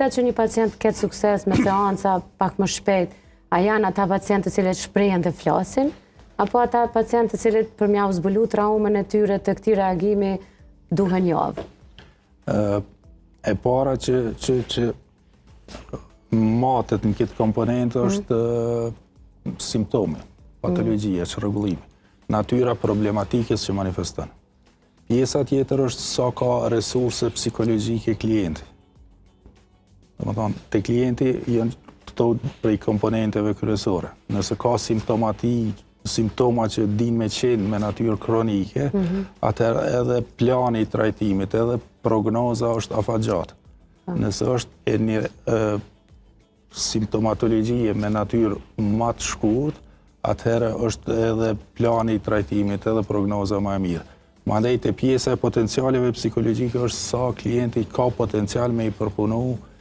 drejta që një pacient ketë sukses me seanca pak më shpejt, a janë ata pacientë të cilët shprehen dhe flasin, apo ata pacientë të cilët për mja u zbulu traumën e tyre të këtij reagimi duhen javë? E para që matet në këtë komponentë është simptomi, patologjia, çrregullimi, natyra problematikës që manifeston. Pjesa tjetër është sa ka resurse psikologjike klienti. Domethënë, te klienti janë këto prej komponenteve kryesore. Nëse ka simptoma që din me qenë me natyrë kronike, atëherë edhe plani i trajtimit, edhe prognoza është afatgjatë. Nëse është një simptomatologjie me natyrë më të shkurtë, atëherë është edhe plani i trajtimit, edhe prognoza më e mirë. Mandej te pjesa e potencialeve psikologjike është sa klienti ka potencial me i përpunu